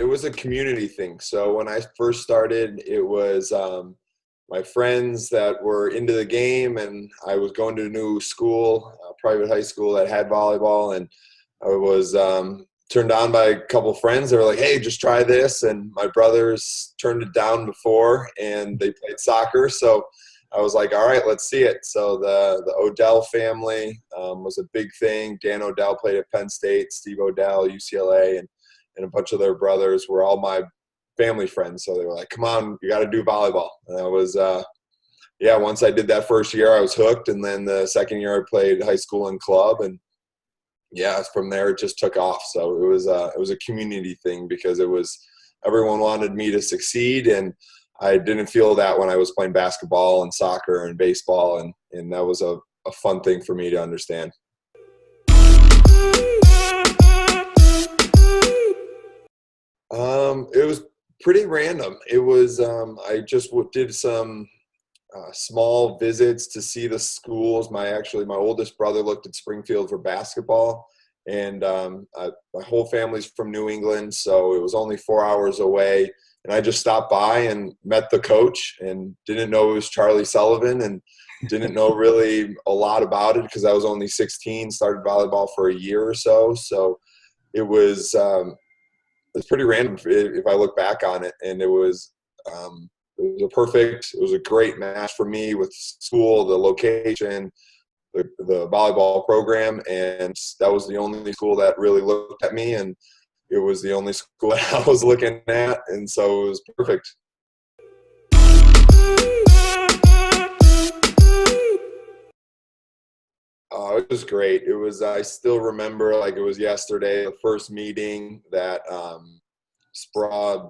was a community thing. So when I first started, it was my friends that were into the game, and I was going to a new school, a private high school that had volleyball, and I was turned on by a couple friends. They were like, "Hey, just try this." And my brothers turned it down before, and they played soccer. So I was like, "All right, let's see it." So the Odell family was a big thing. Dan Odell played at Penn State, Steve Odell, UCLA, and a bunch of their brothers were all my family friends. So they were like, "Come on, you got to do volleyball." And I was, once I did that first year, I was hooked. And then the second year I played high school and club. And yeah, from there it just took off. So it was a community thing because everyone wanted me to succeed. And I didn't feel that when I was playing basketball and soccer and baseball. And that was a fun thing for me to understand. It was pretty random. It was I just did some small visits to see the schools. My oldest brother looked at Springfield for basketball, and my whole family's from New England, so it was only 4 hours away. And I just stopped by and met the coach, and didn't know it was Charlie Sullivan, and didn't know really a lot about it because I was only 16. Started volleyball for a year or so, so it was. It's pretty random if I look back on it, and it was a great match for me with school, the location, the volleyball program, and that was the only school that really looked at me, and it was the only school that I was looking at, and so it was perfect. Oh, it was great. I still remember like it was yesterday, the first meeting that Sprague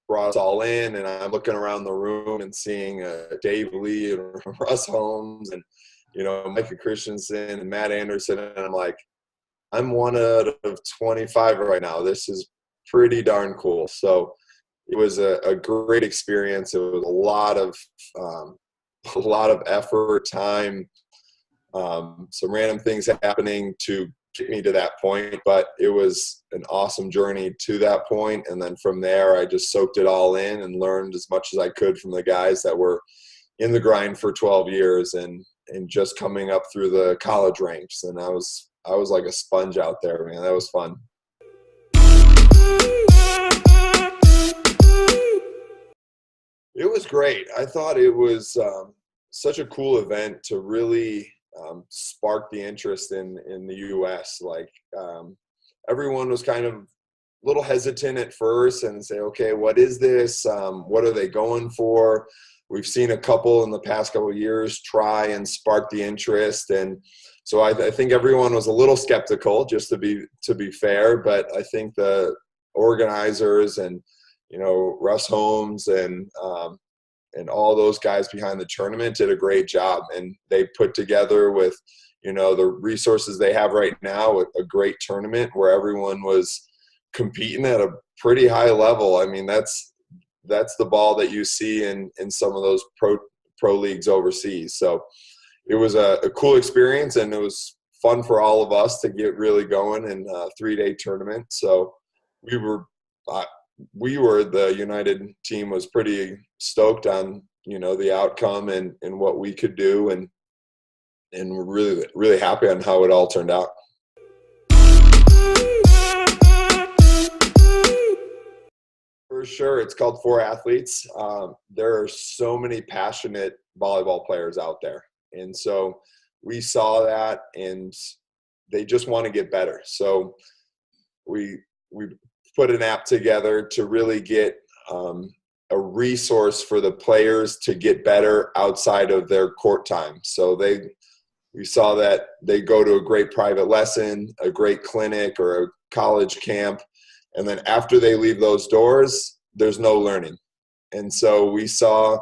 brought us all in, and I'm looking around the room and seeing Dave Lee and Russ Holmes and, Micah Christensen and Matt Anderson. And I'm like, I'm one out of 25 right now. This is pretty darn cool. So it was a great experience. It was a lot of effort, time, some random things happening to get me to that point, but it was an awesome journey to that point. And then from there, I just soaked it all in and learned as much as I could from the guys that were in the grind for 12 years and just coming up through the college ranks. And I was like a sponge out there, man. That was fun. It was great. I thought it was such a cool event to really sparked the interest in the U.S. Like everyone was kind of a little hesitant at first and say, okay, what is this? What are they going for? We've seen a couple in the past couple of years try and spark the interest. And so I think everyone was a little skeptical, just to be fair. But I think the organizers and, Russ Holmes and all those guys behind the tournament did a great job, and they put together with, the resources they have right now, a great tournament where everyone was competing at a pretty high level. I mean, that's the ball that you see in some of those pro leagues overseas. So it was a cool experience, and it was fun for all of us to get really going in a 3-day tournament. So the United team was pretty stoked on, the outcome and what we could do, and we're really, really happy on how it all turned out. For sure. It's called For Athletes. There are so many passionate volleyball players out there. And so we saw that, and they just want to get better. So we put an app together to really get a resource for the players to get better outside of their court time. So we saw that they go to a great private lesson, a great clinic, or a college camp, and then after they leave those doors, there's no learning. And so we saw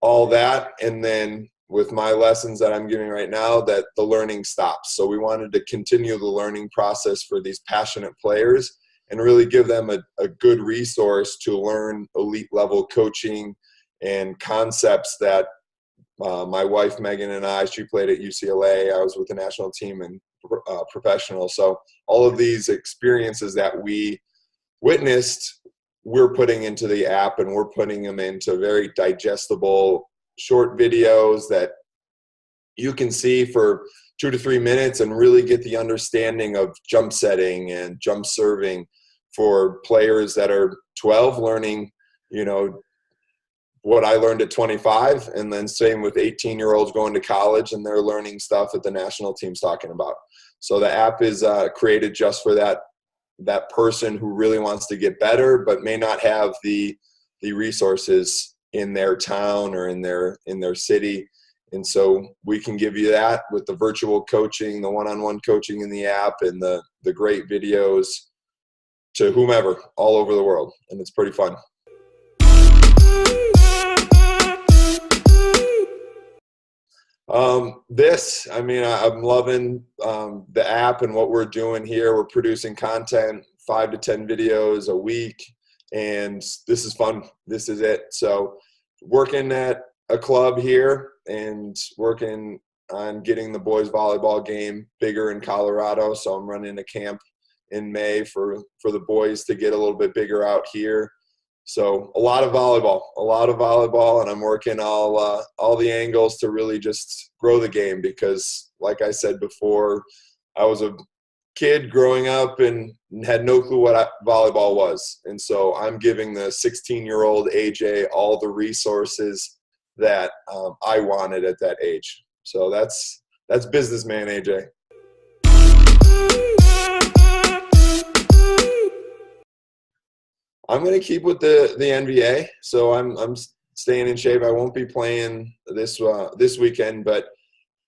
all that, and then with my lessons that I'm giving right now, that the learning stops. So we wanted to continue the learning process for these passionate players and really give them a good resource to learn elite level coaching and concepts that my wife, Megan, and she played at UCLA. I was with the national team and professional. So all of these experiences that we witnessed we're putting into the app, and we're putting them into very digestible short videos that you can see for 2 to 3 minutes and really get the understanding of jump setting and jump serving for players that are 12 learning, you know, what I learned at 25, and then same with 18-year-olds going to college and they're learning stuff that the national team's talking about. So the app is created just for that person who really wants to get better but may not have the resources in their town or in their city. And so we can give you that with the virtual coaching, the one-on-one coaching in the app, and the great videos to whomever all over the world. And it's pretty fun. I'm loving the app and what we're doing here. We're producing content, 5 to 10 videos a week, and this is fun. This is it. So working at a club here and working on getting the boys volleyball game bigger in Colorado. So I'm running a camp in May for the boys to get a little bit bigger out here. So a lot of volleyball, and I'm working all the angles to really just grow the game, because like I said before, I was a kid growing up and had no clue what volleyball was. And so I'm giving the 16-year-old AJ all the resources that I wanted at that age. So that's businessman AJ. I'm going to keep with the NVA, so I'm staying in shape. I won't be playing this weekend, but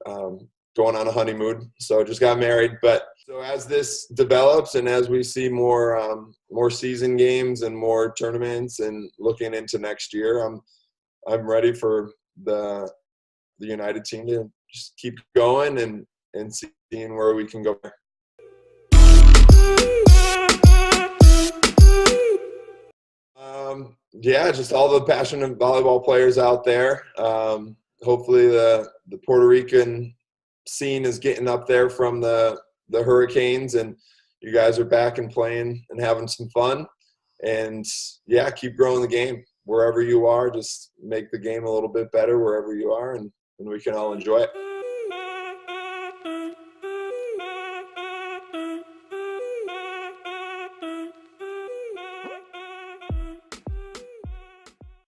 going on a honeymoon. So just got married. But so as this develops and as we see more season games and more tournaments and looking into next year, I'm ready for the United team to just keep going and seeing where we can go. Yeah, just all the passionate volleyball players out there. Hopefully the Puerto Rican scene is getting up there from the Hurricanes, and you guys are back and playing and having some fun. And yeah, keep growing the game wherever you are. Just make the game a little bit better wherever you are, and we can all enjoy it.